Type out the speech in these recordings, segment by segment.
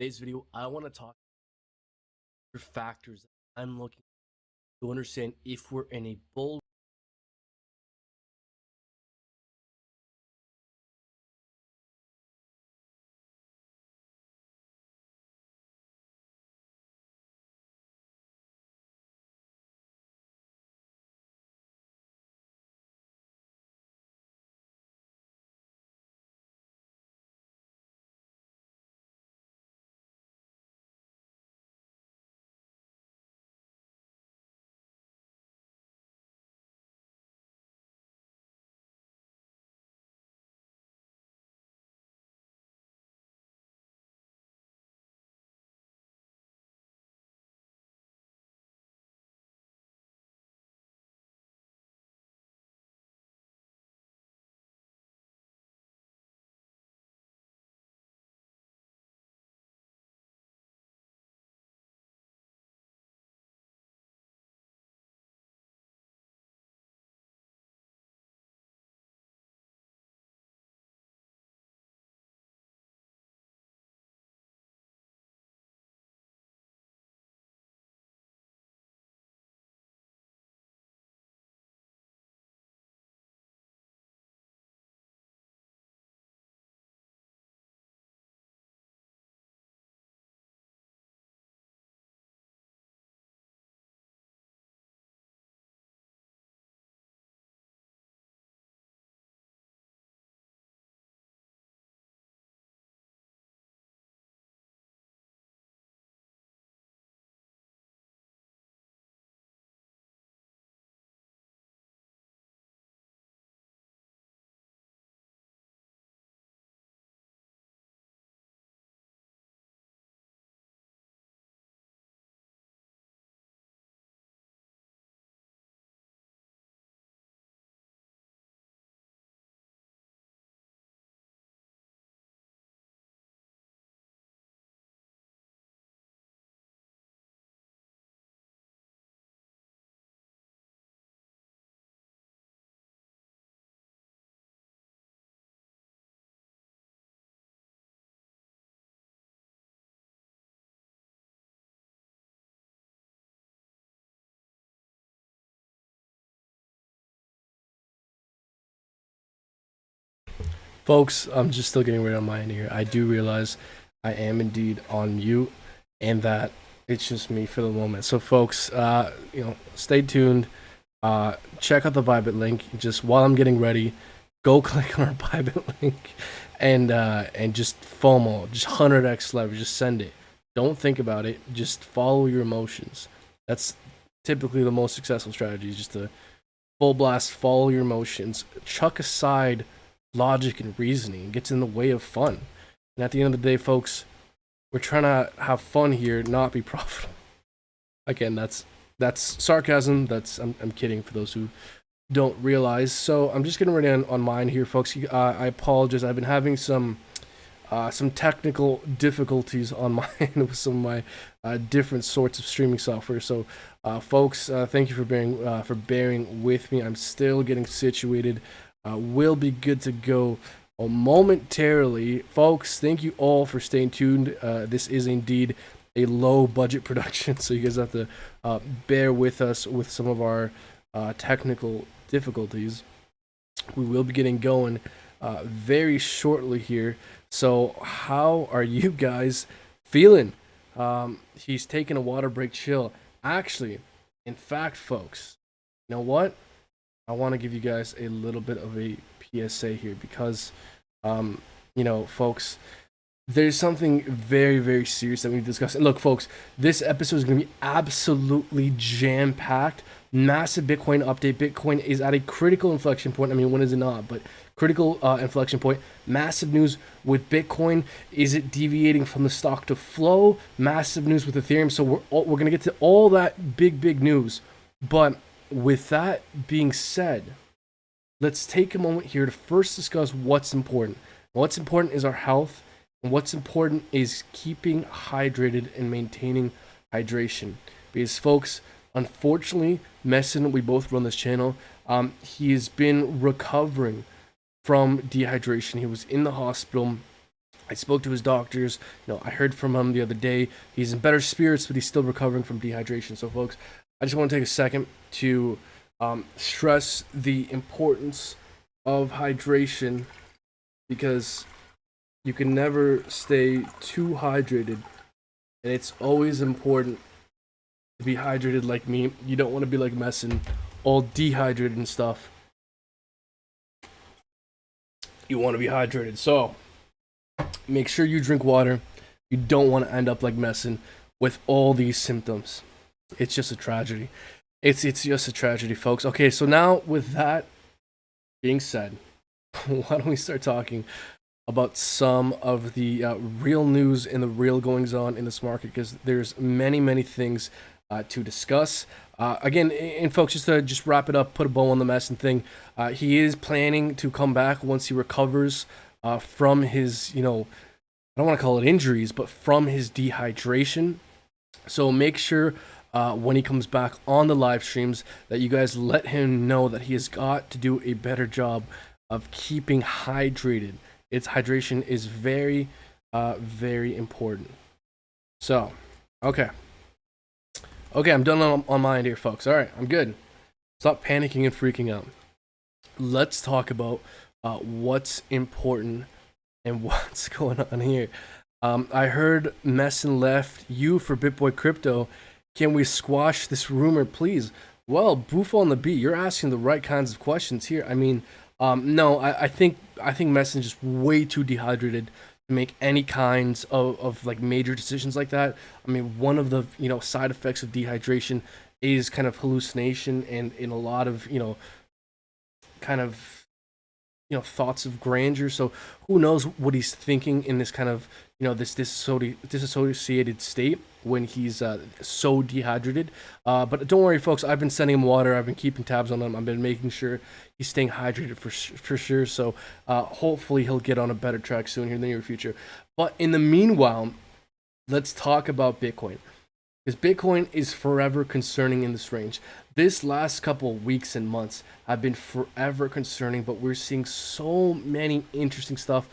Today's video, I want to talk about factors that I'm looking to understand if we're in a bull. Folks, I'm just still getting rid of mine here. I do realize I am indeed on mute and that it's just me for the moment. So folks, stay tuned. Check out the bybit link. Just while I'm getting ready, go click on our bybit link and just FOMO, just 100x leverage, just send it. Don't think about it. Just follow your emotions. That's typically the most successful strategy, is just to full blast, follow your emotions, chuck aside logic and reasoning. It gets in the way of fun. And at the end of the day, folks, we're trying to have fun here, not be profitable. Again, that's sarcasm. I'm kidding for those who don't realize. So I'm just getting ready on mine here, folks. I apologize. I've been having some technical difficulties on mine with some of my different sorts of streaming software. So, folks, thank you for bearing with me. I'm still getting situated. We'll be good to go momentarily, folks. Thank you all for staying tuned. This is indeed a low budget production, so you guys have to bear with us with some of our technical difficulties. We will be getting going very shortly here. So how are you guys feeling? He's taking a water break, chill. Actually, in fact, folks, you know what? I want to give you guys a little bit of a PSA here because, folks, there's something very, very serious that we discussed. And look, folks, this episode is going to be absolutely jam-packed. Massive Bitcoin update. Bitcoin is at a critical inflection point. I mean, when is it not? But critical inflection point. Massive news with Bitcoin. Is it deviating from the stock to flow? Massive news with Ethereum. So we're going to get to all that big news. But with that being said, let's take a moment here to first discuss what's important. What's important is our health, and what's important is keeping hydrated and maintaining hydration. Because, folks, unfortunately, Messin, we both run this channel, he has been recovering from dehydration. He was in the hospital I spoke to his doctors. I heard from him the other day. He's in better spirits, but he's still recovering from dehydration. So, folks, I just want to take a second to stress the importance of hydration, because you can never stay too hydrated, and it's always important to be hydrated like me. You don't want to be like Messin, all dehydrated and stuff. You want to be hydrated. So, make sure you drink water. You don't want to end up like Messin with all these symptoms. It's just a tragedy. It's just a tragedy, folks. Okay, so now with that being said, why don't we start talking about some of the real news and the real goings on in this market, because there's many things to discuss. Again, and folks, just wrap it up, put a bow on the Messin thing. He is planning to come back once he recovers from his, I don't want to call it injuries, but from his dehydration. So make sure when he comes back on the live streams that you guys let him know that he has got to do a better job of keeping hydrated. Its hydration is very, very important. So, okay, I'm done on my end here, folks. All right, I'm good. Stop panicking and freaking out. Let's talk about what's important and what's going on here. I heard Messin left you for BitBoy Crypto. Can we squash this rumor, please? Well, Boof on the beat, you're asking the right kinds of questions here. I mean, no, I think Messin's just way too dehydrated to make any kinds of like major decisions like that. I mean, one of the side effects of dehydration is kind of hallucination, and in a lot of kind of thoughts of grandeur. So who knows what he's thinking in this kind of this disassociated state when he's so dehydrated. But don't worry, folks, I've been sending him water. I've been keeping tabs on him. I've been making sure he's staying hydrated for sure. So hopefully he'll get on a better track soon here in the near future. But in the meanwhile, let's talk about Bitcoin, because Bitcoin is forever concerning in this range. This last couple of weeks and months have been forever concerning, but we're seeing so many interesting stuff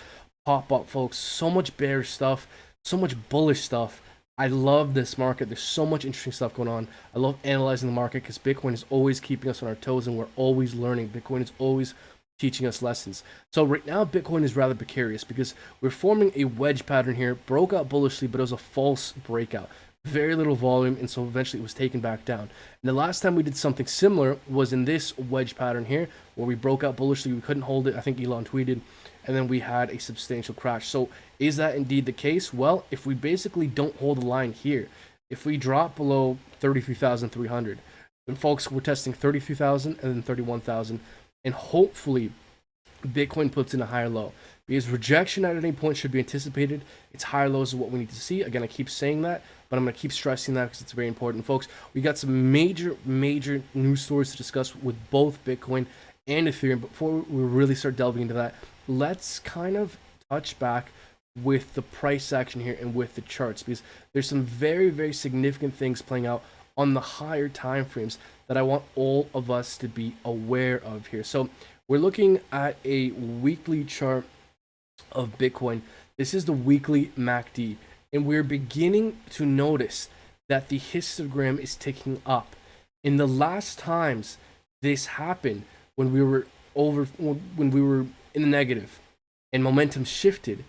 pop up, folks. So much bearish stuff, so much bullish stuff. I love this market. There's so much interesting stuff going on. I love analyzing the market because Bitcoin is always keeping us on our toes, and we're always learning. Bitcoin is always teaching us lessons. So right now, Bitcoin is rather precarious because we're forming a wedge pattern here. Broke out bullishly, but it was a false breakout. Very little volume, and so eventually it was taken back down. And the last time we did something similar was in this wedge pattern here, where we broke out bullishly. We couldn't hold it. I think Elon tweeted, and then we had a substantial crash. So is that indeed the case? Well, if we basically don't hold the line here, if we drop below 33,300, then folks, we're testing 33,000 and then 31,000, and hopefully Bitcoin puts in a higher low, because rejection at any point should be anticipated. Its higher lows is what we need to see. Again, I keep saying that, but I'm going to keep stressing that because it's very important. Folks, we got some major news stories to discuss with both Bitcoin and Ethereum. Before we really start delving into that, let's kind of touch back with the price action here and with the charts, because there's some very significant things playing out on the higher time frames that I want all of us to be aware of here. So we're looking at a weekly chart of Bitcoin. This is the weekly MACD, and we're beginning to notice that the histogram is ticking up. In the last times this happened, when we were in the negative and momentum shifted,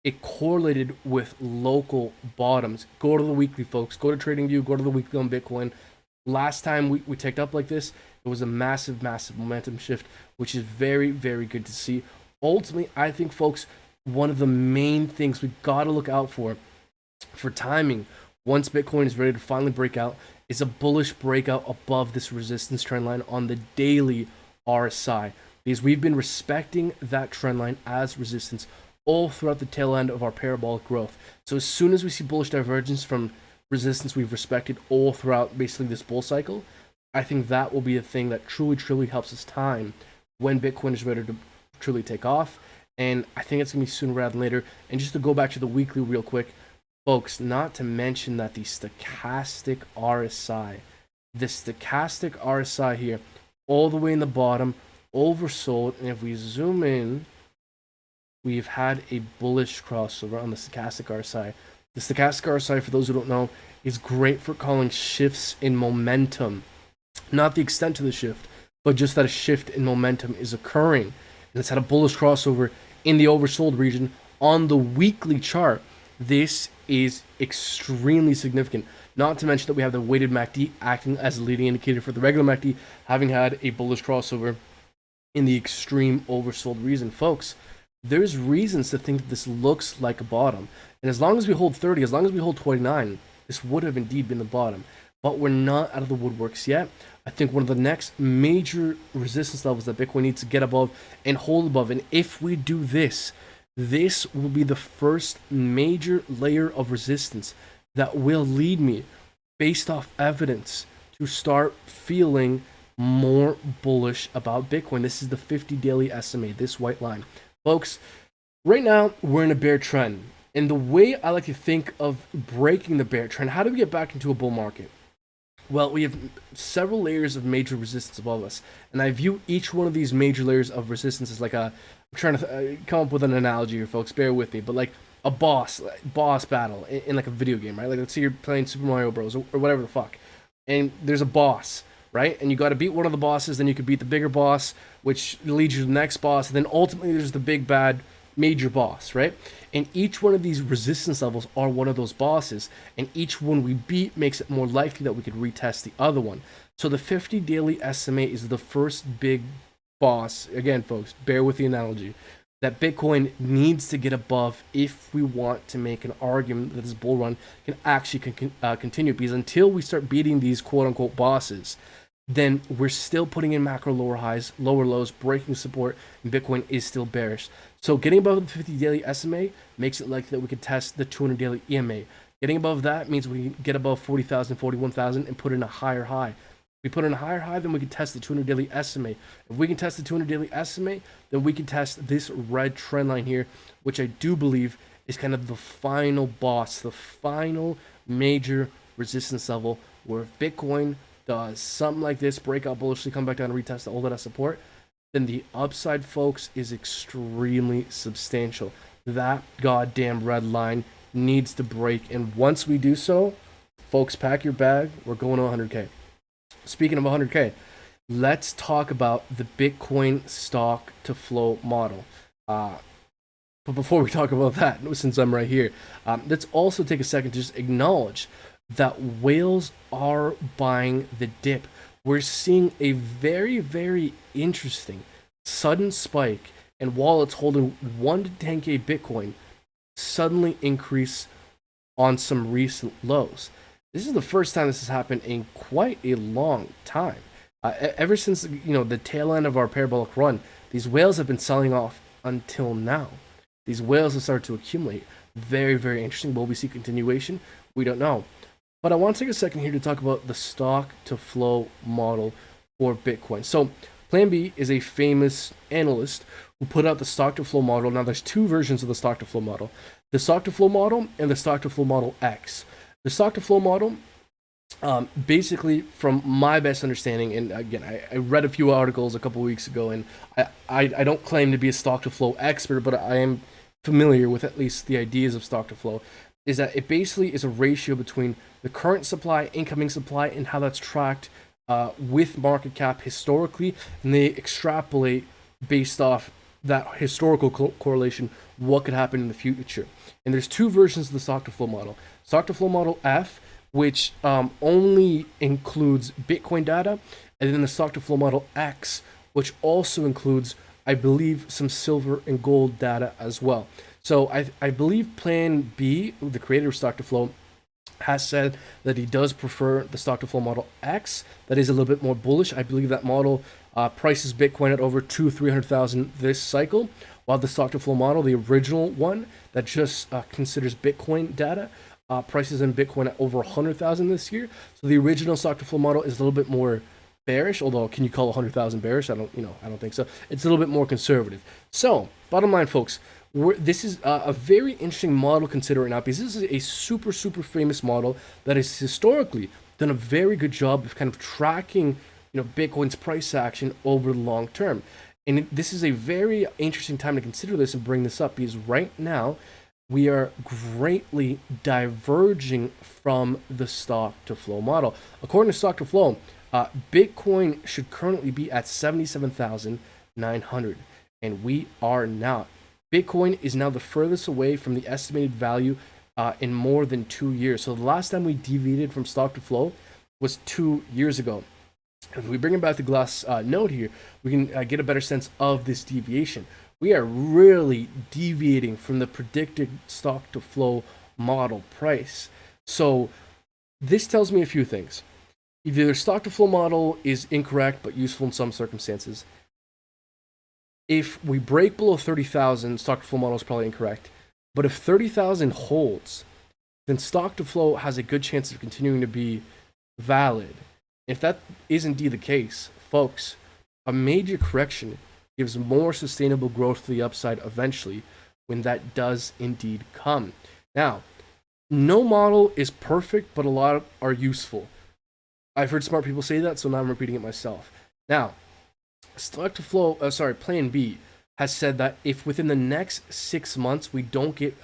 it correlated with local bottoms. Go to the weekly, folks. Go to TradingView. Go to the weekly on Bitcoin. Last time we ticked up like this, it was a massive momentum shift, which is very good to see. Ultimately, I think, folks, one of the main things we got to look out for timing, once Bitcoin is ready to finally break out, is a bullish breakout above this resistance trend line on the daily RSI, because we've been respecting that trend line as resistance all throughout the tail end of our parabolic growth. So as soon as we see bullish divergence from resistance we've respected all throughout basically this bull cycle, I think that will be a thing that truly helps us time when Bitcoin is ready to truly take off. And I think it's going to be sooner rather than later. And just to go back to the weekly real quick, folks, not to mention that the stochastic RSI here, all the way in the bottom, oversold. And if we zoom in, we've had a bullish crossover on the stochastic RSI. The stochastic RSI, for those who don't know, is great for calling shifts in momentum. Not the extent of the shift, but just that a shift in momentum is occurring. And it's had a bullish crossover in the oversold region on the weekly chart. This is extremely significant. Not to mention that we have the weighted MACD acting as a leading indicator for the regular MACD, having had a bullish crossover in the extreme oversold region. Folks, there's reasons to think that this looks like a bottom. And as long as we hold 30, as long as we hold 29, this would have indeed been the bottom. But we're not out of the woodworks yet. I think one of the next major resistance levels that Bitcoin needs to get above and hold above, and if we do this, this will be the first major layer of resistance that will lead me, based off evidence, to start feeling more bullish about Bitcoin. This is the 50 daily SMA, this white line. Folks, right now we're in a bear trend. And the way I like to think of breaking the bear trend, how do we get back into a bull market? Well, we have several layers of major resistance above us. And I view each one of these major layers of resistance as like a, I'm trying to come up with an analogy here, folks, bear with me, but like a boss battle in like a video game, right? Like let's say you're playing Super Mario Bros. Or whatever the fuck. And there's a boss, right? And you got to beat one of the bosses, then you could beat the bigger boss, which leads you to the next boss. And then ultimately there's the big bad major boss, right? And each one of these resistance levels are one of those bosses, and each one we beat makes it more likely that we could retest the other one. So the 50 daily SMA is the first big boss, again folks, bear with the analogy, that Bitcoin needs to get above if we want to make an argument that this bull run can actually continue. Because until we start beating these quote-unquote bosses, then we're still putting in macro lower highs, lower lows, breaking support, and Bitcoin is still bearish. So getting above the 50 daily SMA makes it likely that we could test the 200 daily EMA. Getting above that means we can get above 40,000, 41,000 and put in a higher high. If we put in a higher high, then we can test the 200 daily SMA. If we can test the 200 daily SMA, then we can test this red trend line here, which I do believe is kind of the final boss, the final major resistance level, where if Bitcoin does something like this, break out bullishly, come back down and retest the old support, then the upside, folks, is extremely substantial. That goddamn red line needs to break, and once we do so, folks, pack your bag, we're going to 100K. Speaking of 100K, let's talk about the Bitcoin stock to flow model. But before we talk about that, since I'm right here, let's also take a second to just acknowledge that whales are buying the dip. We're seeing a very, very interesting sudden spike, and wallets holding 1 to 10K Bitcoin suddenly increase on some recent lows. This is the first time this has happened in quite a long time. Ever since the tail end of our parabolic run, these whales have been selling off until now. These whales have started to accumulate. Very, very interesting. Will we see continuation? We don't know. But I want to take a second here to talk about the stock to flow model for Bitcoin. So Plan B is a famous analyst who put out the stock to flow model. Now there's two versions of the stock to flow model: the stock to flow model and the stock to flow model X. The stock to flow model, basically, from my best understanding, and again, I read a few articles a couple weeks ago, and I don't claim to be a stock to flow expert, but I am familiar with at least the ideas of stock to flow, is that it basically is a ratio between the current supply, incoming supply, and how that's tracked with market cap historically, and they extrapolate based off that historical correlation what could happen in the future. And there's two versions of the stock to flow model: stock to flow model F, which only includes Bitcoin data, and then the stock to flow model X, which also includes, I believe, some silver and gold data as well. So I believe Plan B, the creator of stock to flow, has said that he does prefer the stock to flow model X. That is a little bit more bullish. I believe that model prices Bitcoin at over 200,000-300,000 this cycle, while the stock to flow model, the original one that just considers Bitcoin data, prices in Bitcoin at over 100,000 this year. So the original stock to flow model is a little bit more bearish, although can you call 100,000 bearish? I don't think so. It's a little bit more conservative. So bottom line, folks, this is a very interesting model to consider right now, because this is a super, super famous model that has historically done a very good job of kind of tracking Bitcoin's price action over the long term. And this is a very interesting time to consider this and bring this up, because right now we are greatly diverging from the stock to flow model. According to stock to flow, Bitcoin should currently be at 77,900, and we are not. Bitcoin is now the furthest away from the estimated value in more than 2 years. So the last time we deviated from stock to flow was 2 years ago. If we bring it back to glass node here, we can get a better sense of this deviation. We are really deviating from the predicted stock to flow model price. So this tells me a few things. Either the stock to flow model is incorrect but useful in some circumstances. If we break below 30,000, stock to flow model is probably incorrect. But if 30,000 holds, then stock to flow has a good chance of continuing to be valid. If that is indeed the case, folks, a major correction gives more sustainable growth to the upside eventually when that does indeed come. Now, no model is perfect, but a lot are useful. I've heard smart people say that, so now I'm repeating it myself. Now, stock to flow, Plan B has said that if within the next 6 months we don't get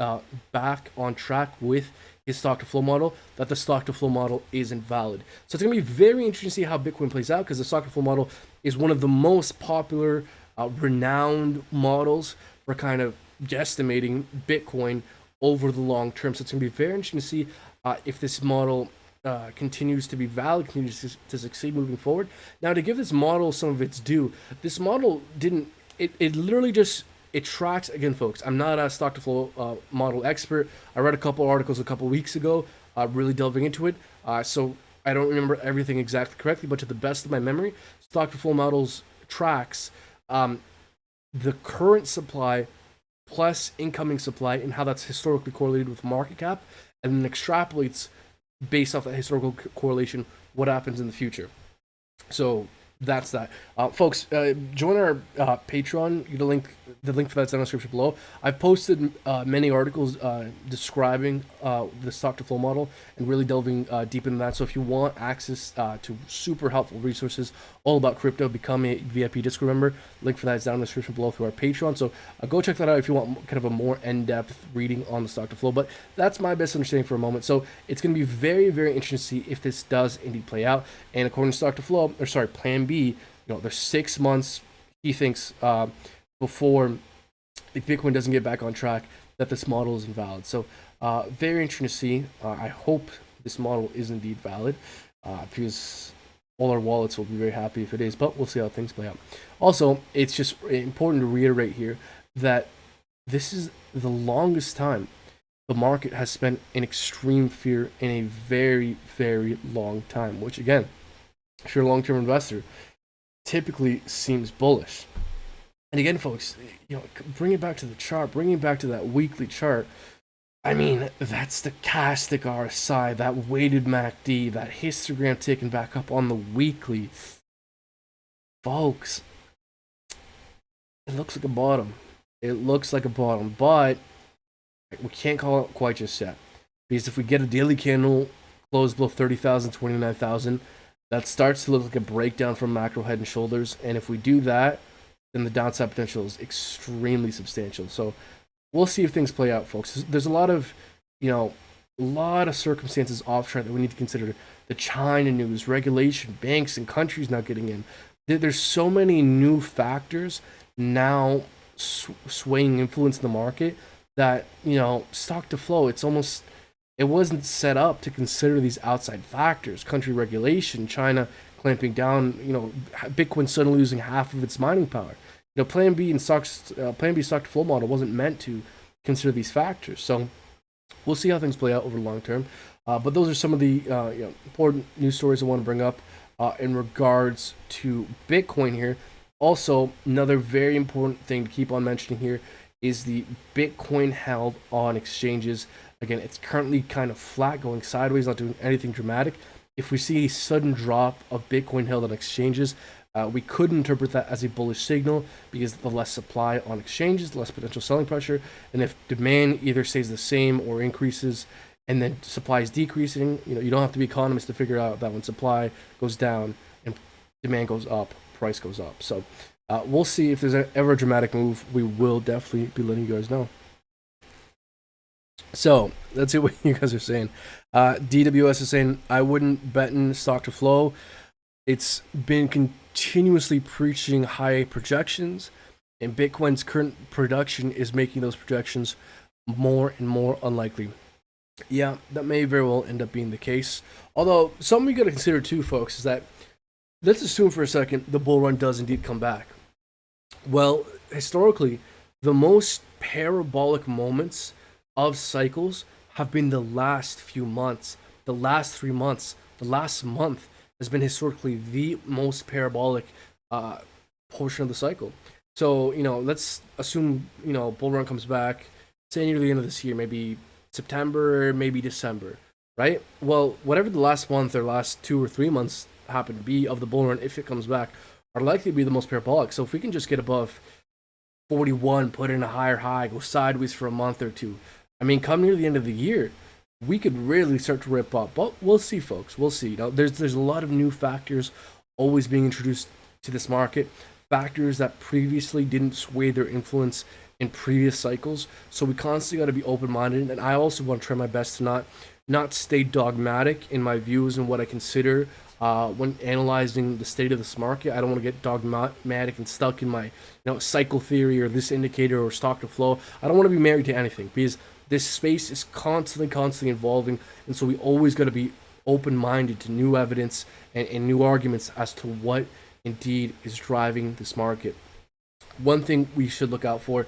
back on track with his stock to flow model, that the stock to flow model is invalid. So it's going to be very interesting to see how Bitcoin plays out, because the stock to flow model is one of the most popular, renowned models for kind of guesstimating Bitcoin over the long term. So it's going to be very interesting to see if this model continues to be valid, continues to succeed moving forward. Now, to give this model some of its due, this model didn't, it literally just, it tracks, again, folks, I'm not a stock to flow model expert. I read a couple articles a couple weeks ago, really delving into it. So I don't remember everything exactly correctly, but to the best of my memory, stock to flow models tracks the current supply plus incoming supply and how that's historically correlated with market cap, and then extrapolates based off that historical correlation what happens in the future. So that's that. Folks, join our Patreon. You get the link for that's in the description below. I've posted many articles describing the stock to flow model and really delving deep into that. So if you want access to super helpful resources all about crypto, become a VIP Discord member. Link for that is down in the description below through our Patreon. So go check that out if you want kind of a more in-depth reading on the stock to flow. But that's my best understanding for a moment. So it's going to be very, very interesting to see if this does indeed play out. And according to stock to flow, Plan B, there's 6 months, he thinks, before, if Bitcoin doesn't get back on track, that this model is invalid. So very interesting to see. I hope this model is indeed valid, because all our wallets will be very happy if it is, but we'll see how things play out. Also, it's just important to reiterate here that this is the longest time the market has spent in extreme fear in a very, very long time, which, again, if you're a long-term investor, typically seems bullish. And again, folks, bring it back to the chart, bring it back to that weekly chart. I mean, that stochastic RSI, that weighted MACD, that histogram ticking back up on the weekly. Folks, it looks like a bottom. It looks like a bottom, but we can't call it quite just yet. Because if we get a daily candle close below 30,000, 29,000, that starts to look like a breakdown from macro head and shoulders. And if we do that, then the downside potential is extremely substantial. So we'll see if things play out, folks. There's a lot of, circumstances off track that we need to consider. The China news, regulation, banks and countries not getting in. There's so many new factors now swaying influence in the market that, stock to flow, it wasn't set up to consider these outside factors, country regulation, China clamping down, Bitcoin suddenly losing half of its mining power. Plan B stock to flow model wasn't meant to consider these factors. So we'll see how things play out over the long term. But those are some of the important news stories I want to bring up in regards to Bitcoin here. Also, another very important thing to keep on mentioning here is the Bitcoin held on exchanges. Again, it's currently kind of flat, going sideways, not doing anything dramatic. If we see a sudden drop of Bitcoin held on exchanges, we could interpret that as a bullish signal, because the less supply on exchanges, the less potential selling pressure. And if demand either stays the same or increases, and then supply is decreasing, you don't have to be economist to figure out that when supply goes down and demand goes up, price goes up. So We'll see if there's ever a dramatic move. We will definitely be letting you guys know. So let's see what you guys are saying. DWS is saying, I wouldn't bet in stock to flow. It's been continuously preaching high projections, and Bitcoin's current production is making those projections more and more unlikely. Yeah, that may very well end up being the case. Although, something we got to consider too, folks, is that let's assume for a second the bull run does indeed come back. Well, historically, the most parabolic moments of cycles have been the last few months, the last 3 months, the last month has been historically the most parabolic portion of the cycle. So, let's assume, bull run comes back, say near the end of this year, maybe September, maybe December, right? Well, whatever the last month or last 2 or 3 months happen to be of the bull run, if it comes back, are likely to be the most parabolic. So if we can just get above 41, put in a higher high, go sideways for a month or two, I mean, come near the end of the year, we could really start to rip up. But we'll see, folks. We'll see. Now, there's a lot of new factors always being introduced to this market, factors that previously didn't sway their influence in previous cycles. So we constantly got to be open-minded, and I also want to try my best to not stay dogmatic in my views and what I consider when analyzing the state of this market. I don't want to get dogmatic and stuck in my cycle theory or this indicator or stock to flow. I don't want to be married to anything, because this space is constantly evolving, and so we always got to be open-minded to new evidence and new arguments as to what indeed is driving this market. One thing we should look out for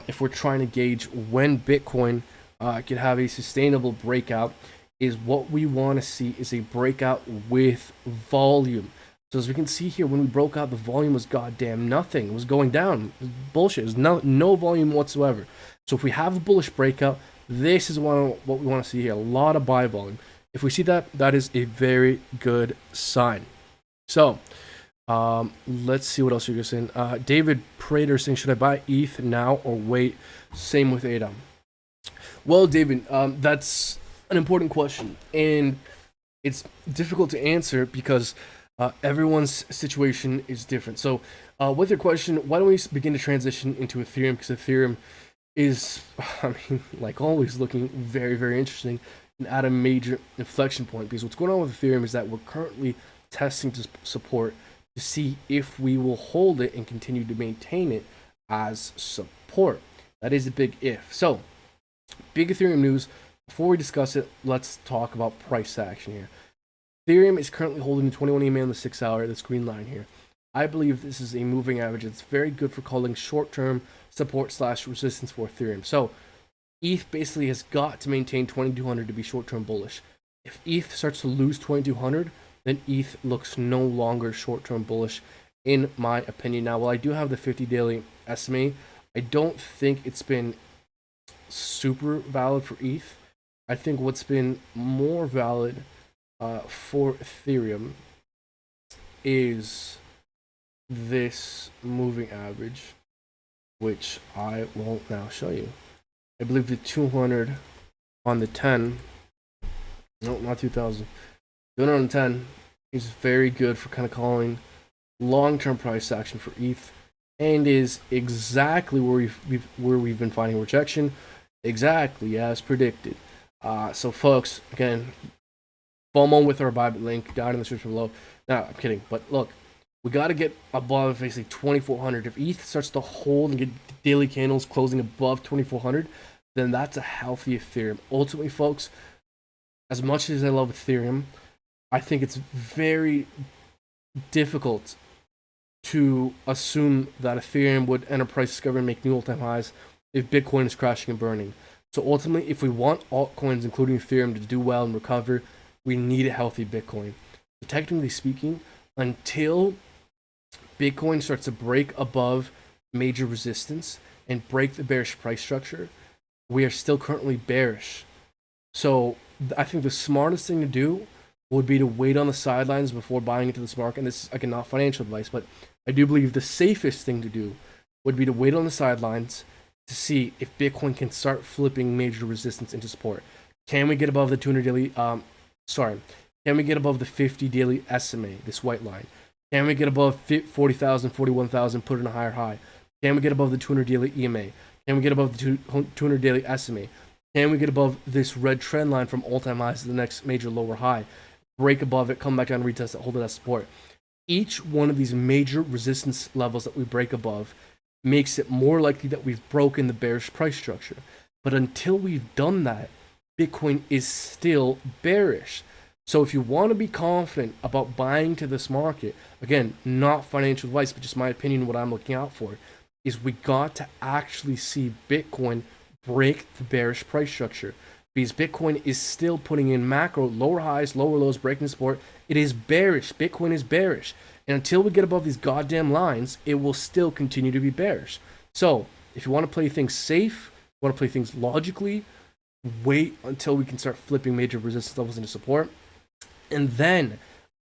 if we're trying to gauge when Bitcoin can have a sustainable breakout is what we want to see is a breakout with volume. So as we can see here, when we broke out, the volume was goddamn nothing. It was going down. It was bullshit. It was no volume whatsoever. So if we have a bullish breakout, this is what we want to see here. A lot of buy volume. If we see that, that is a very good sign. So let's see what else you're saying. David Prater saying, should I buy ETH now or wait? Same with ADA. Well, David, that's an important question, and it's difficult to answer because everyone's situation is different. So with your question, why don't we begin to transition into Ethereum, because Ethereum is, I mean, like always, looking very, very interesting and at a major inflection point, because what's going on with Ethereum is that we're currently testing to support to see if we will hold it and continue to maintain it as support. That is a big if. So, big Ethereum news. Before we discuss it, let's talk about price action here. Ethereum is currently holding 21 EMA on the 6 hour, this green line here. I believe this is a moving average. It's very good for calling short-term support / resistance for Ethereum. So ETH basically has got to maintain 2200 to be short-term bullish. If ETH starts to lose 2200, then ETH looks no longer short-term bullish, in my opinion. Now, while I do have the 50 daily SMA, I don't think it's been super valid for ETH. I think what's been more valid for Ethereum is this moving average, which I will now show you. I believe the 200 on the 10, no, not 2000, 200 on the 10 is very good for kind of calling long-term price action for ETH, and is exactly where we've been finding rejection, exactly as predicted. So folks, again, FOMO with our bybit link down in the description below. No, I'm kidding, but look, we got to get above basically 2400. If ETH starts to hold and get daily candles closing above 2400, then that's a healthy Ethereum. Ultimately, folks, as much as I love Ethereum, I think it's very difficult to assume that Ethereum would enter price discovery and make new all-time highs if Bitcoin is crashing and burning. So ultimately, if we want altcoins, including Ethereum, to do well and recover, we need a healthy Bitcoin. So technically speaking, until Bitcoin starts to break above major resistance and break the bearish price structure, we are still currently bearish. So I think the smartest thing to do would be to wait on the sidelines before buying into this market. And this is, again, not financial advice, but I do believe the safest thing to do would be to wait on the sidelines to see if Bitcoin can start flipping major resistance into support. Can we get above the 200 daily, can we get above the 50 daily SMA, this white line? Can we get above 40,000, 41,000, put in a higher high? Can we get above the 200 daily EMA? Can we get above the 200 daily SMA? Can we get above this red trend line from all-time highs to the next major lower high? Break above it, come back down, retest it, hold it as support. Each one of these major resistance levels that we break above makes it more likely that we've broken the bearish price structure. But until we've done that, Bitcoin is still bearish. So if you want to be confident about buying to this market, again, not financial advice, but just my opinion, what I'm looking out for, is we got to actually see Bitcoin break the bearish price structure. Because Bitcoin is still putting in macro, lower highs, lower lows, breaking support. It is bearish. Bitcoin is bearish. And until we get above these goddamn lines, it will still continue to be bearish. So if you want to play things safe, you want to play things logically, wait until we can start flipping major resistance levels into support. And then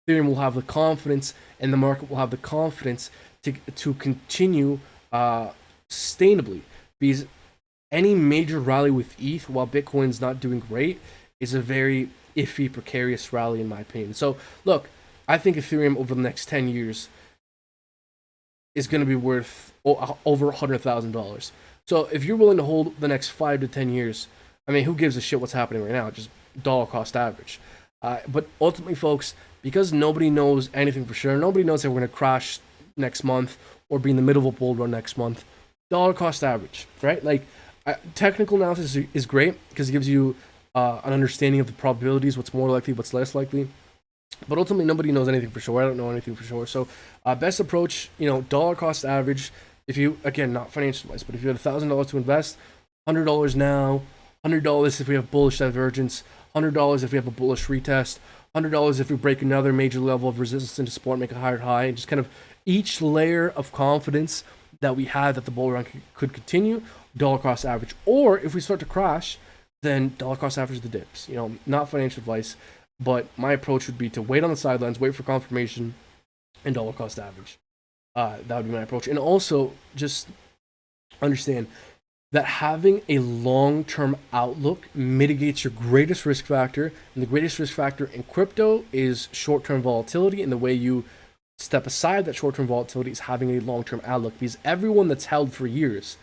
Ethereum will have the confidence, and the market will have the confidence to continue sustainably. Because any major rally with ETH while Bitcoin's not doing great is a very iffy, precarious rally in my opinion. So look, I think Ethereum over the next 10 years is going to be worth over $100,000. So if you're willing to hold the next 5 to 10 years, I mean, who gives a shit what's happening right now? Just dollar cost average. But ultimately, folks, because nobody knows anything for sure, nobody knows that we're going to crash next month or be in the middle of a bull run next month, dollar cost average, right? Like, technical analysis is great because it gives you an understanding of the probabilities, what's more likely, what's less likely. But ultimately, nobody knows anything for sure. I don't know anything for sure. So, best approach, dollar cost average. If you, again, not financial advice, but if you had $1,000 to invest, $100 now, $100 if we have bullish divergence, $100 if we have a bullish retest, $100 if we break another major level of resistance into support, make a higher high, and just kind of each layer of confidence that we had that the bull run could continue, dollar cost average. Or if we start to crash, then dollar cost average the dips. Not financial advice, but my approach would be to wait on the sidelines, wait for confirmation, and dollar cost average. That would be my approach. And also just understand that having a long-term outlook mitigates your greatest risk factor. And the greatest risk factor in crypto is short-term volatility. And the way you step aside that short-term volatility is having a long-term outlook, because everyone that's held for years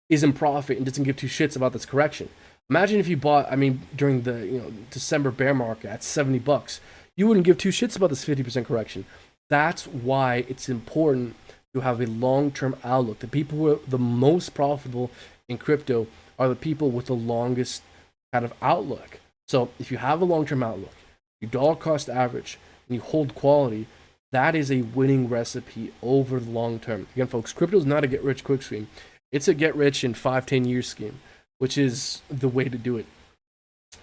is in profit and doesn't give two shits about this correction. Imagine if you bought, during the December bear market at $70, you wouldn't give two shits about this 50% correction. That's why it's important to have a long-term outlook. The people who are the most profitable in crypto are the people with the longest kind of outlook. So if you have a long-term outlook, you dollar cost average, and you hold quality, that is a winning recipe over the long term. Again, folks, crypto is not a get-rich-quick scheme. It's a get-rich in 5-10 years scheme, which is the way to do it.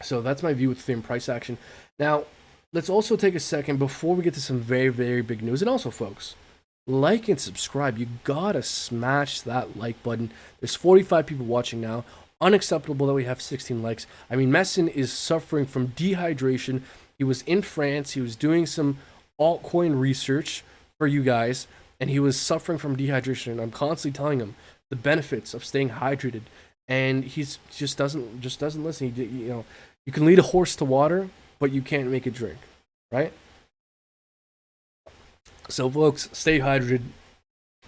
So that's my view with Ethereum price action. Now, let's also take a second before we get to some very, very big news. And also, folks, like and subscribe. You gotta smash that like button. There's 45 people watching now. Unacceptable that we have 16 likes. Messin is suffering from dehydration. He was in France. He was doing some altcoin research for you guys, and he was suffering from dehydration. And I'm constantly telling him the benefits of staying hydrated, and he's just doesn't listen. You can lead a horse to water, but you can't make it drink, right? So, folks, stay hydrated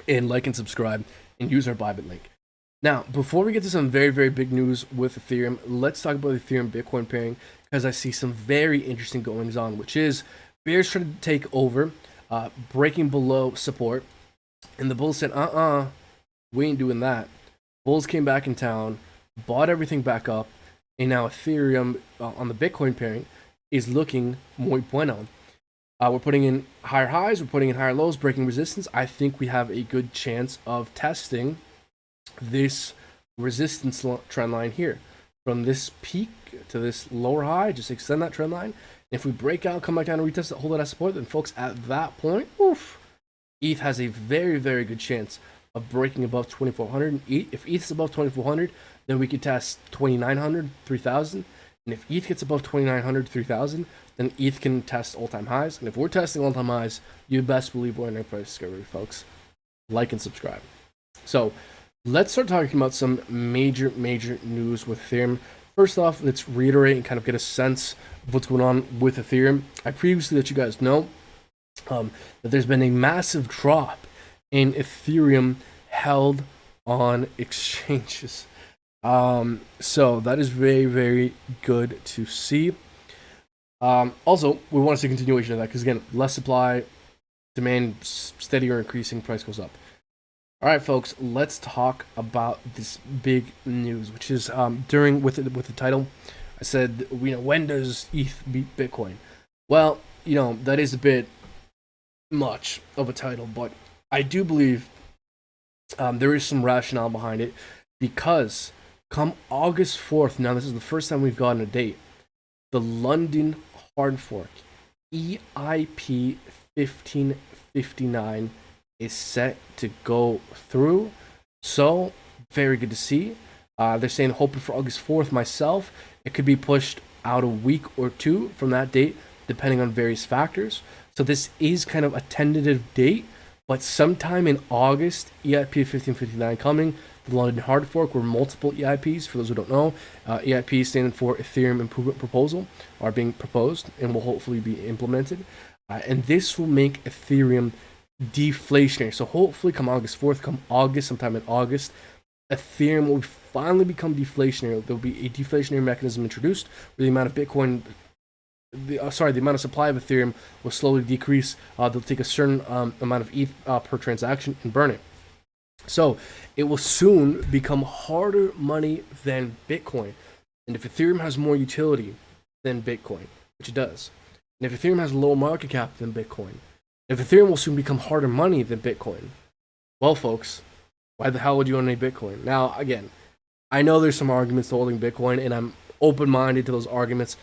and like and subscribe and use our bybit link. Now, before we get to some very, very big news with Ethereum, let's talk about the Ethereum Bitcoin pairing, because I see some very interesting goings on, which is bears trying to take over, breaking below support, and the bulls said, we ain't doing that. Bulls came back in town, bought everything back up, and now Ethereum on the Bitcoin pairing is looking muy bueno. We're putting in higher highs, we're putting in higher lows, breaking resistance. I think we have a good chance of testing this resistance trend line here. From this peak to this lower high, just extend that trend line. If we break out, come back down and retest it, hold it as support, then folks, at that point, ETH has a very, very good chance of breaking above 2,400. And if ETH is above 2,400, then we could test 2,900, 3,000. And if ETH gets above 2,900, 3,000, then ETH can test all-time highs. And if we're testing all-time highs, you best believe we're in a price discovery, folks. Like and subscribe. So let's start talking about some major news with Ethereum. First off, let's reiterate and kind of get a sense of what's going on with Ethereum. I previously let you guys know that there's been a massive drop in Ethereum held on exchanges. So that is very, very good to see. Also, we want to see a continuation of that because, again, less supply, demand steady or increasing, price goes up. All right, folks, let's talk about this big news, which is during with the title, I said, when does ETH beat Bitcoin? Well, that is a bit much of a title, but I do believe there is some rationale behind it because come August 4th, now this is the first time we've gotten a date, the London hard fork EIP 1559 is set to go through. So very good to see. They're saying hoping for August 4th. Myself, it could be pushed out a week or two from that date, depending on various factors. So this is kind of a tentative date, but sometime in August, EIP 1559 coming. The London hard fork were multiple EIPs. For those who don't know, EIP standing for Ethereum Improvement Proposal, are being proposed and will hopefully be implemented. And this will make Ethereum deflationary. So hopefully come August 4th, sometime in August, Ethereum will finally become deflationary. There will be a deflationary mechanism introduced where the amount of Bitcoin, the amount of supply of Ethereum will slowly decrease. They'll take a certain amount of ETH per transaction and burn it. So it will soon become harder money than Bitcoin. And if Ethereum has more utility than Bitcoin, which it does, and if Ethereum has lower market cap than Bitcoin, if Ethereum will soon become harder money than Bitcoin, well, folks, why the hell would you own a Bitcoin? Now, again, I know there's some arguments to holding Bitcoin, and I'm open-minded to those arguments.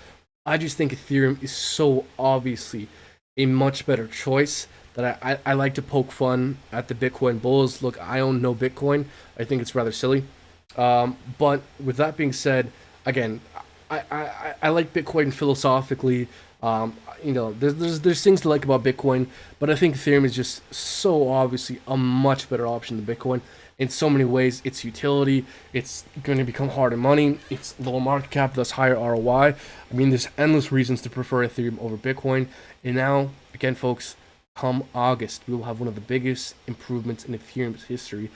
I just think Ethereum is so obviously a much better choice that I like to poke fun at the Bitcoin bulls. Look, I own no Bitcoin. I think it's rather silly. But with that being said, again, I like Bitcoin philosophically. There's things to like about Bitcoin, but I think Ethereum is just so obviously a much better option than Bitcoin in so many ways. Its utility, it's going to become harder money, it's lower market cap, thus higher ROI. I mean, there's endless reasons to prefer Ethereum over Bitcoin. And now, again, folks, come August, we will have one of the biggest improvements in Ethereum's history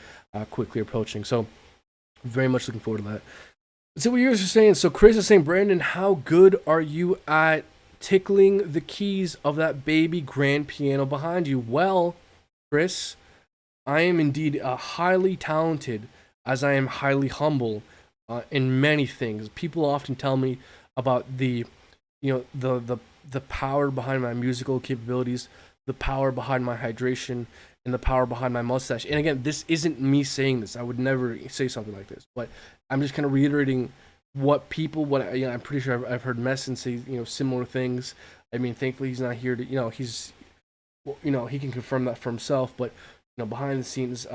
quickly approaching. So, very much looking forward to that. Let's see what you guys are saying. So, Chris is saying, Brandon, how good are you at tickling the keys of that baby grand piano behind you? Well, Chris, I am indeed highly talented, as I am highly humble in many things. People often tell me about the power behind my musical capabilities, the power behind my hydration, and the power behind my mustache. And again, this isn't me saying this. I would never say something like this, but I'm just kind of reiterating I'm pretty sure I've heard Messin say similar things. I mean, thankfully he's not here to he can confirm that for himself. But behind the scenes,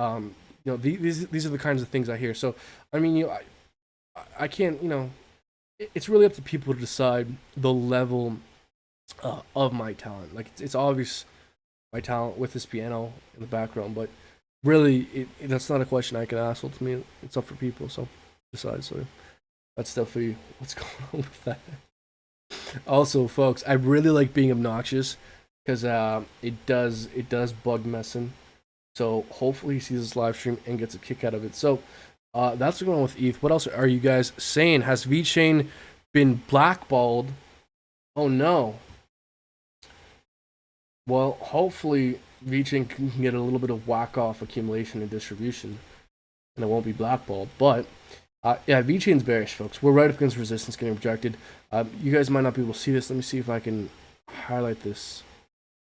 these are the kinds of things I hear. So I mean, I can't it's really up to people to decide the level of my talent. Like it's obvious my talent with this piano in the background, but really that's not a question I can ask. Ultimately, it's up for people. So decide. So that's definitely what's going on with that. Also, folks, I really like being obnoxious because it does bug Messin. So hopefully he sees this live stream and gets a kick out of it. So that's what's going on with ETH. What else are you guys saying? Has vechain been blackballed? Oh no. Well, hopefully vechain can get a little bit of whack-off accumulation and distribution, and it won't be blackballed. But yeah, vechain's bearish, folks. We're right up against resistance getting rejected. You guys might not be able to see this. Let me see if I can highlight this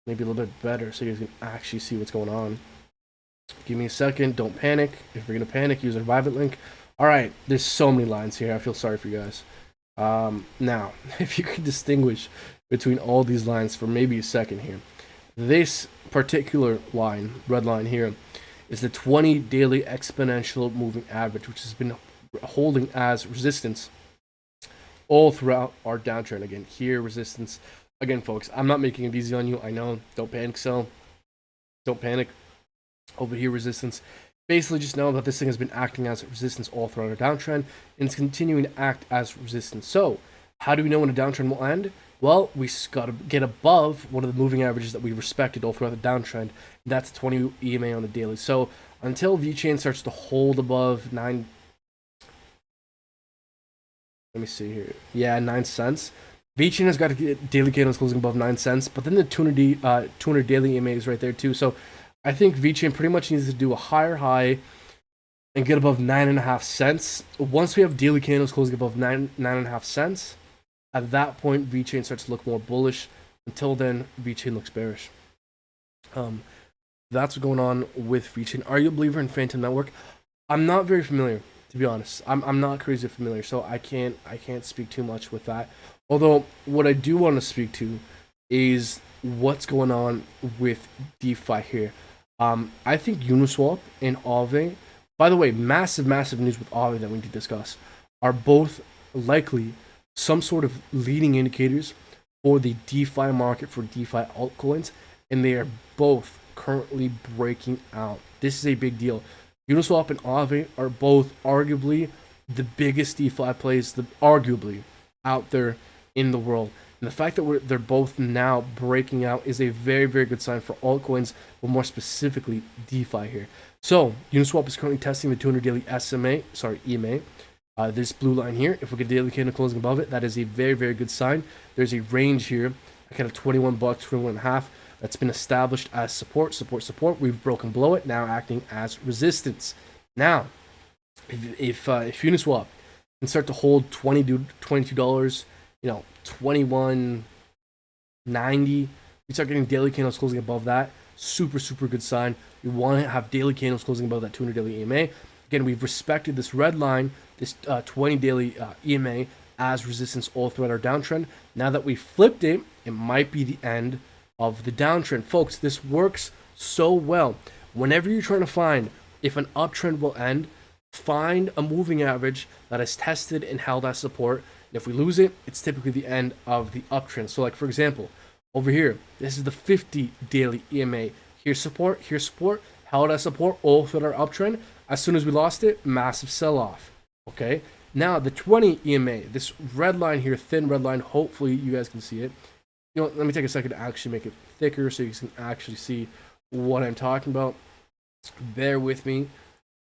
maybe a little bit better so you guys can actually see what's going on. Give me a second. Don't panic. If you're going to panic, use our bybit link. All right, there's so many lines here. I feel sorry for you guys. Now, if you could distinguish between all these lines for maybe a second here. This particular line, red line here, is the 20 daily exponential moving average, which has been holding as resistance all throughout our downtrend. Again, here, resistance. Again, folks, I'm not making it easy on you. I know. Don't panic, sell. Don't panic. Over here, resistance. Basically, just know that this thing has been acting as resistance all throughout our downtrend, and it's continuing to act as resistance. So, How do we know when a downtrend will end? Well, we got to get above one of the moving averages that we respected all throughout the downtrend. That's 20 EMA on the daily. So until vechain starts to hold above 9, let me see here. Yeah, 9 cents. vechain has got to get daily candles closing above 9 cents, but then the 200 daily EMA is right there too. So I think vechain pretty much needs to do a higher high and get above 9.5 cents. Once we have daily candles closing above 9.5 cents, at that point, vechain starts to look more bullish. Until then, vechain looks bearish. That's what's going on with vechain. Are you a believer in Phantom Network? I'm not very familiar, to be honest. I'm not crazy familiar, so I can't speak too much with that. Although what I do want to speak to is what's going on with DeFi here. I think Uniswap and Aave, by the way, massive news with Aave that we need to discuss, are both likely some sort of leading indicators for the DeFi market for DeFi altcoins, and they are both currently breaking out. This is a big deal. Uniswap and Aave are both arguably the biggest DeFi plays, arguably out there in the world. And the fact that they're both now breaking out is a very good sign for altcoins, but more specifically DeFi here. So Uniswap is currently testing the 200 daily EMA. This blue line here, if we get daily candle closing above it, that is a very good sign. There's a range here, kind of $21, $21.5. That's been established as support. We've broken below it, now acting as resistance. Now, if Uniswap can start to hold $22, $21.90, we start getting daily candles closing above that. Super good sign. We want to have daily candles closing above that 200 daily EMA. Again, we've respected this red line, this 20 daily EMA as resistance all throughout our downtrend. Now that we flipped it, it might be the end of the downtrend. Folks, this works so well. Whenever you're trying to find if an uptrend will end, find a moving average that is tested and held as support. And if we lose it, it's typically the end of the uptrend. So like, for example, over here, this is the 50 daily EMA. Here's support, held as support all throughout our uptrend. As soon as we lost it, massive sell-off. Okay, now the 20 EMA, this red line here, thin red line, hopefully you guys can see it. Let me take a second to actually make it thicker so you can actually see what I'm talking about. Bear with me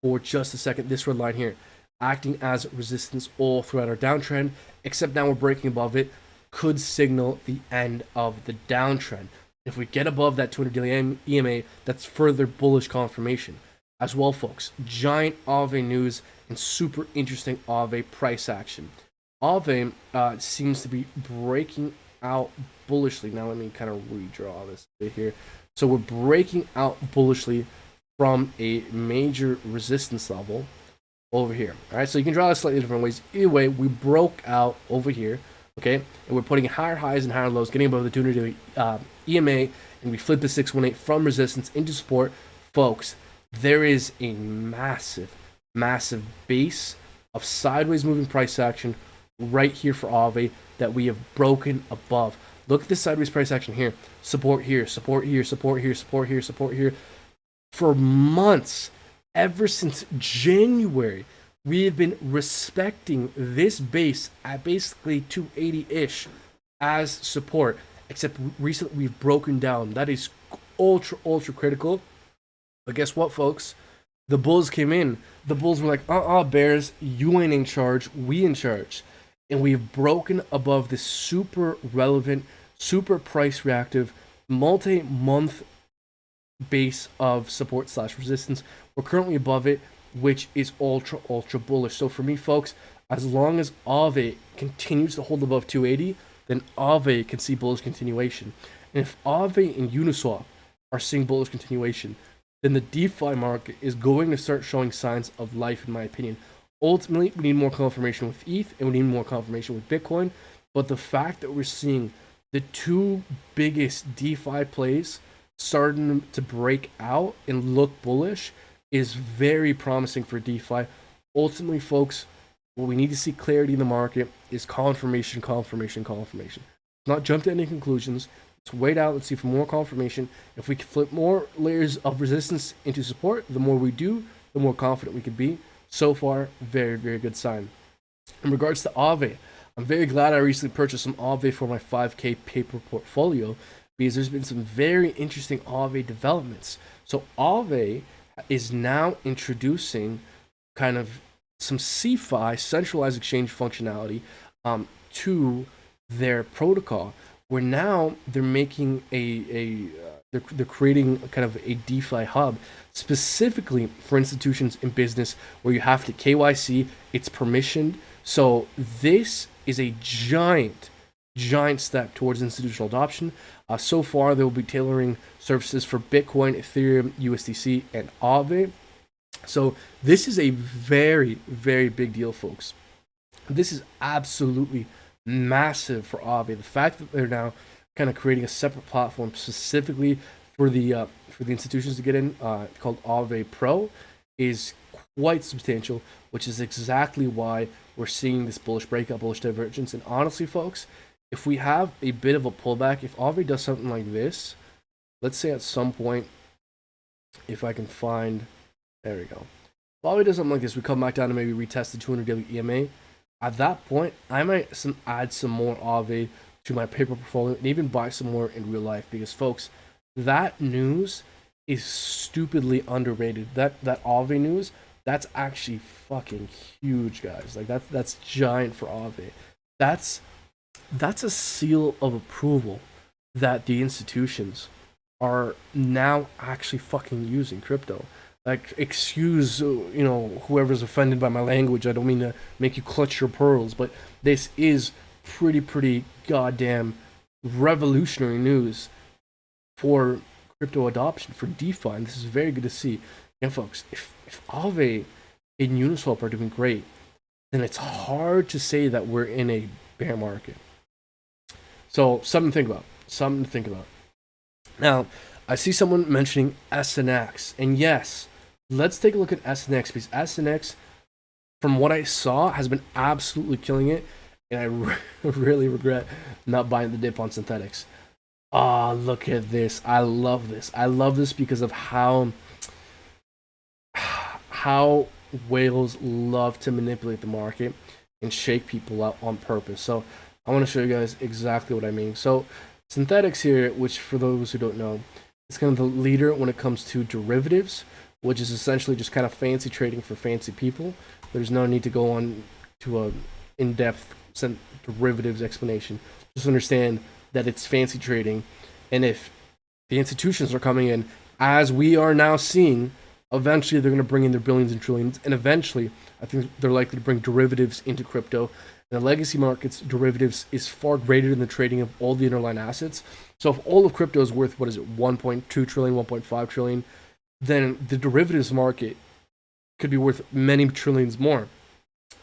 for just a second. This red line here, acting as resistance all throughout our downtrend, except now we're breaking above it, could signal the end of the downtrend. If we get above that 200 daily EMA, that's further bullish confirmation. As well, folks, giant Aave news and super interesting Aave price action. Aave seems to be breaking out bullishly. Now let me kind of redraw this a bit here. So we're breaking out bullishly from a major resistance level over here. All right, so you can draw this slightly different ways. Either way, we broke out over here, okay, and we're putting higher highs and higher lows, getting above the 200 daily EMA, and we flip the 618 from resistance into support. Folks, there is a massive base of sideways moving price action right here for Aave that we have broken above. Look at this sideways price action here. Support here, support here, support here, support here, support here. For months, ever since January, we have been respecting this base at basically 280-ish as support, except recently we've broken down. That is ultra critical. But guess what, folks? The bulls came in. The bulls were like, bears, you ain't in charge, we in charge. And we've broken above this super relevant, super price reactive, multi-month base of support / resistance. We're currently above it, which is ultra bullish. So for me, folks, as long as Aave continues to hold above 280, then Aave can see bullish continuation. And if Aave and Uniswap are seeing bullish continuation, then the DeFi market is going to start showing signs of life, in my opinion. Ultimately, we need more confirmation with ETH, and we need more confirmation with Bitcoin. But the fact that we're seeing the two biggest DeFi plays starting to break out and look bullish is very promising for DeFi. Ultimately, folks, what we need to see clarity in the market is confirmation. Not jump to any conclusions. Let's wait out. Let's see for more confirmation. If we can flip more layers of resistance into support, the more we do, the more confident we could be. So far, very good sign. In regards to Aave, I'm very glad I recently purchased some Aave for my 5K paper portfolio because there's been some very interesting Aave developments. So Aave is now introducing kind of some CeFi centralized exchange functionality to their protocol, where now they're making they're creating kind of a DeFi hub specifically for institutions in business where you have to KYC, it's permissioned. So this is a giant step towards institutional adoption. So far, they will be tailoring services for Bitcoin, Ethereum, USDC, and Aave. So this is a very big deal, folks. This is absolutely massive for Aave. The fact that they're now kind of creating a separate platform specifically for the institutions to get in, called Aave Pro, is quite substantial, which is exactly why we're seeing this bullish breakout, bullish divergence. And honestly, folks, if we have a bit of a pullback, if Aave does something like this, let's say at some point, if I can find, there we go. If Aave does something like this, we come back down and maybe retest the 200 daily EMA. At that point, I might add some more Aave to my paper portfolio and even buy some more in real life, because folks, that news is stupidly underrated. That Aave news, that's actually fucking huge, guys. Like that's giant for Aave. That's a seal of approval that the institutions are now actually fucking using crypto. Like, excuse, whoever's offended by my language. I don't mean to make you clutch your pearls, but this is pretty goddamn revolutionary news for crypto adoption, for DeFi, and this is very good to see. And folks, if Aave and Uniswap are doing great, then it's hard to say that we're in a bear market. So something to think about. Now, I see someone mentioning SNX, and yes, let's take a look at SNX, because SNX, from what I saw, has been absolutely killing it, and I really regret not buying the dip on synthetics. Ah, look at this. I love this. I love this because of how whales love to manipulate the market and shake people out on purpose. So I want to show you guys exactly what I mean. So synthetics here, which for those who don't know, is kind of the leader when it comes to derivatives, which is essentially just kind of fancy trading for fancy people. There's no need to go on to a in-depth derivatives explanation. Just understand that it's fancy trading, and if the institutions are coming in, as we are now seeing, eventually they're going to bring in their billions and trillions, and eventually I think they're likely to bring derivatives into crypto. And the legacy markets, derivatives is far greater than the trading of all the underlying assets. So if all of crypto is worth, 1.2 trillion, 1.5 trillion, then the derivatives market could be worth many trillions more.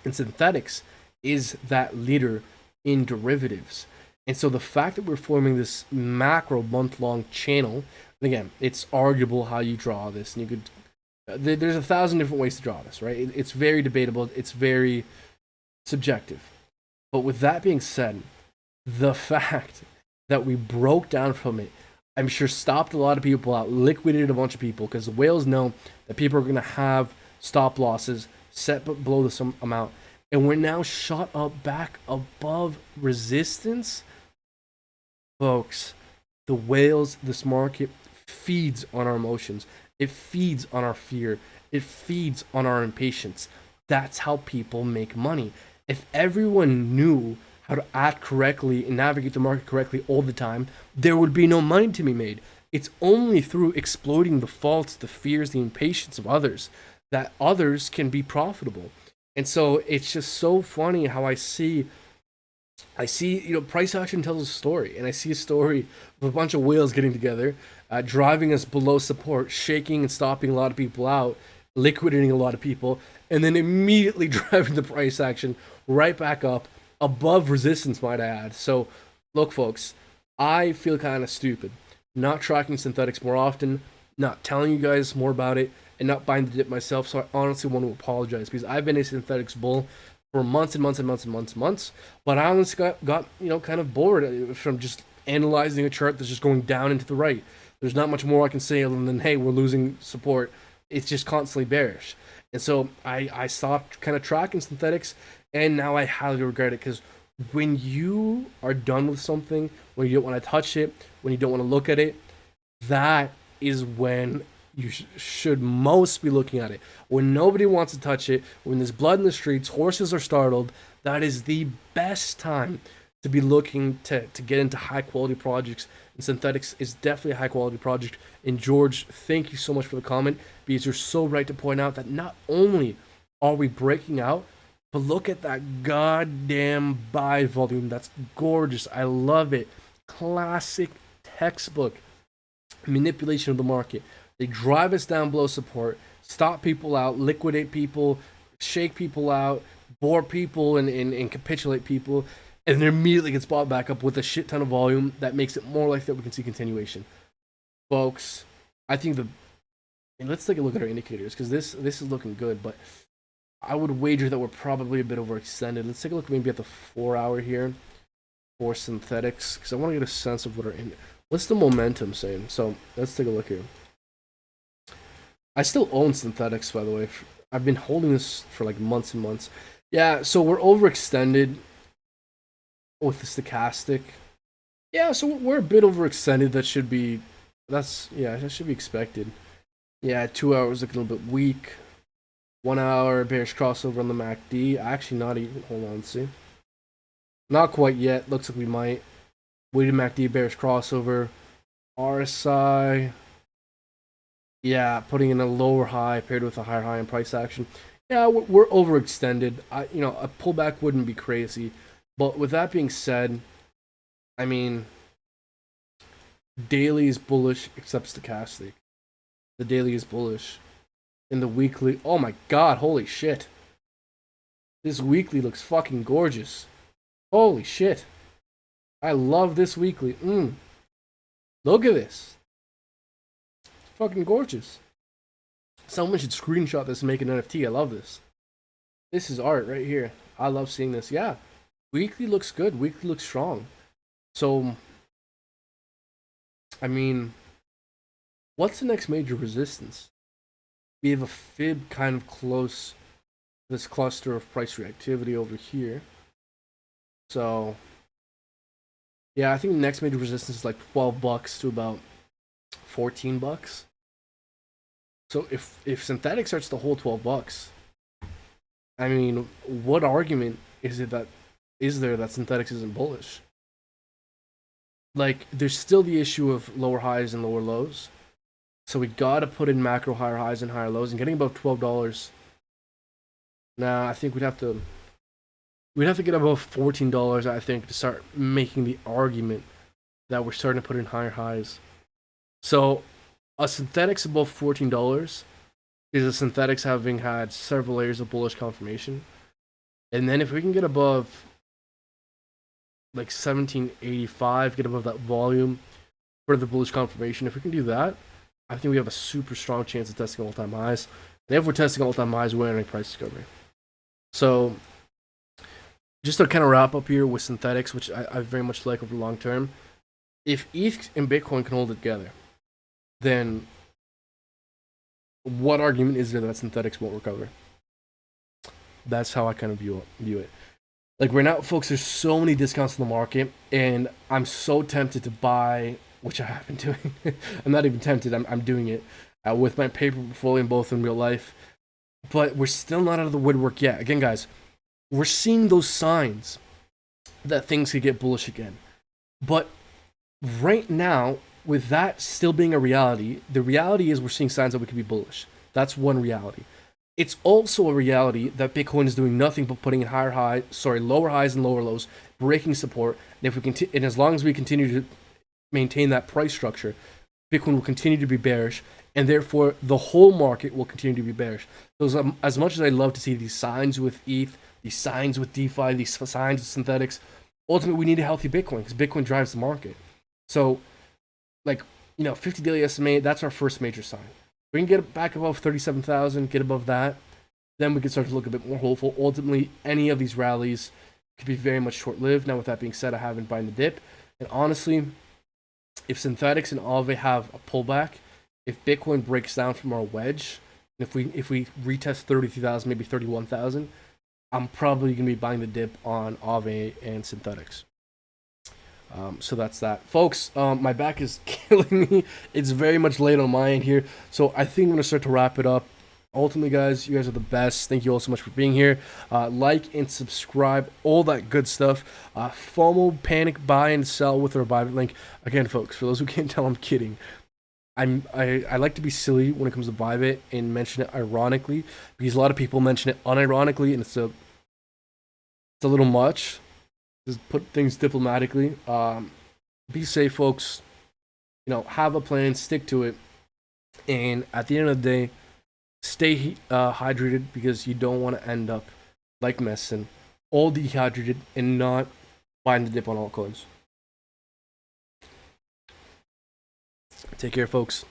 And synthetics is that leader in derivatives. And so the fact that we're forming this macro month-long channel, and again, it's arguable how you draw this, and you could, there's 1,000 different ways to draw this, right? It's very debatable, it's very subjective. But with that being said, the fact that we broke down from it, I'm sure stopped a lot of people out, liquidated a bunch of people, because the whales know that people are going to have stop losses set below this amount. And we're now shot up back above resistance. Folks, the whales, this market feeds on our emotions. It feeds on our fear. It feeds on our impatience. That's how people make money. If everyone knew how to act correctly and navigate the market correctly all the time, there would be no money to be made. It's only through exploiting the faults, the fears, the impatience of others that others can be profitable. And so it's just so funny how I see, price action tells a story, and I see a story of a bunch of whales getting together, driving us below support, shaking and stopping a lot of people out, liquidating a lot of people, and then immediately driving the price action right back up above resistance, might I add. So look, folks, I feel kind of stupid not tracking synthetics more often, not telling you guys more about it, and not buying the dip myself. So I honestly want to apologize, because I've been a synthetics bull for months and months. But I honestly got kind of bored from just analyzing a chart that's just going down and to the right. There's not much more I can say other than, hey, we're losing support. It's just constantly bearish. And so I stopped kind of tracking synthetics, and now I highly regret it, because when you are done with something, when you don't want to touch it, when you don't want to look at it, that is when you should most be looking at it. When nobody wants to touch it, when there's blood in the streets, horses are startled, that is the best time to be looking to get into high quality projects. And Synthetics is definitely a high quality project. And George, thank you so much for the comment, because you're so right to point out that not only are we breaking out, but look at that goddamn buy volume. That's gorgeous. I love it. Classic textbook manipulation of the market. They drive us down below support, stop people out, liquidate people, shake people out, bore people, and capitulate people, and then immediately gets bought back up with a shit ton of volume that makes it more likely that we can see continuation. Folks, I think and let's take a look at our indicators, because this is looking good, but I would wager that we're probably a bit overextended. Let's take a look maybe at the 4 hour here for Synthetics, because I want to get a sense of what's the momentum saying. So let's take a look here. I still own Synthetics, by the way. I've been holding this for like months and months. Yeah, so we're overextended with the stochastic. Yeah, so we're a bit overextended. That should be expected. Yeah, 2 hours looking a little bit weak. 1 hour bearish crossover on the MACD. Actually, not even. Hold on, let's see. Not quite yet. Looks like we might. Weighted MACD bearish crossover. RSI. Yeah, putting in a lower high paired with a higher high in price action. Yeah, we're overextended. A pullback wouldn't be crazy. But with that being said, I mean, daily is bullish except stochastic. The daily is bullish. In the weekly, oh my god, holy shit. This weekly looks fucking gorgeous. Holy shit. I love this weekly. Look at this. It's fucking gorgeous. Someone should screenshot this and make an NFT. I love this. This is art right here. I love seeing this. Yeah. Weekly looks good. Weekly looks strong. So, I mean, what's the next major resistance? We have a fib kind of close to this cluster of price reactivity over here. So, yeah, I think the next major resistance is like $12 to about $14. So if Synthetic starts to hold $12, I mean, what argument is there that Synthetics isn't bullish? Like, there's still the issue of lower highs and lower lows. So we gotta put in macro higher highs and higher lows, and getting above $12. Nah, I think we'd have to get above $14, I think, to start making the argument that we're starting to put in higher highs. So a Synthetics above $14 is a Synthetics having had several layers of bullish confirmation. And then if we can get above like 1785, get above that volume for the bullish confirmation, if we can do that, I think we have a super strong chance of testing all-time highs. And if we're testing all-time highs, we're entering price discovery. So just to kind of wrap up here with Synthetics, which I very much like over the long term, if ETH and Bitcoin can hold it together, then what argument is there that Synthetics won't recover? That's how I kind of view it. Like right now, folks, there's so many discounts in the market, and I'm so tempted to buy, which I have been doing. I'm not even tempted, I'm doing it with my paper portfolio and both in real life. But we're still not out of the woodwork yet. Again, guys, we're seeing those signs that things could get bullish again. But right now, with that still being a reality, the reality is we're seeing signs that we could be bullish. That's one reality. It's also a reality that Bitcoin is doing nothing but putting in lower highs and lower lows, breaking support. And and as long as we continue to maintain that price structure, Bitcoin will continue to be bearish, and therefore the whole market will continue to be bearish. So as much as I love to see these signs with ETH, these signs with DeFi, these signs with Synthetics, ultimately we need a healthy Bitcoin, because Bitcoin drives the market. So, 50 daily SMA, that's our first major sign. We can get back above 37,000, get above that, then we can start to look a bit more hopeful. Ultimately, any of these rallies could be very much short-lived. Now, with that being said, I haven't buying the dip. And honestly, if Synthetics and Aave have a pullback, if Bitcoin breaks down from our wedge, and if we retest 33,000, maybe 31,000, I'm probably going to be buying the dip on Aave and synthetics. So that's that, folks. My back is killing me. It's very much late on my end here, so I think I'm gonna start to wrap it up. Ultimately, guys, you guys are the best. Thank you all so much for being here. Like and subscribe, all that good stuff. FOMO, panic, buy and sell with our bybit link. Again, folks, for those who can't tell, I'm kidding. I like to be silly when it comes to bybit and mention it ironically, because a lot of people mention it unironically, and it's a little much. Just put things diplomatically. Be safe, folks. Have a plan, stick to it, and at the end of the day, stay hydrated, because you don't want to end up like Messin, all dehydrated and not buying the dip on altcoins. Take care, folks.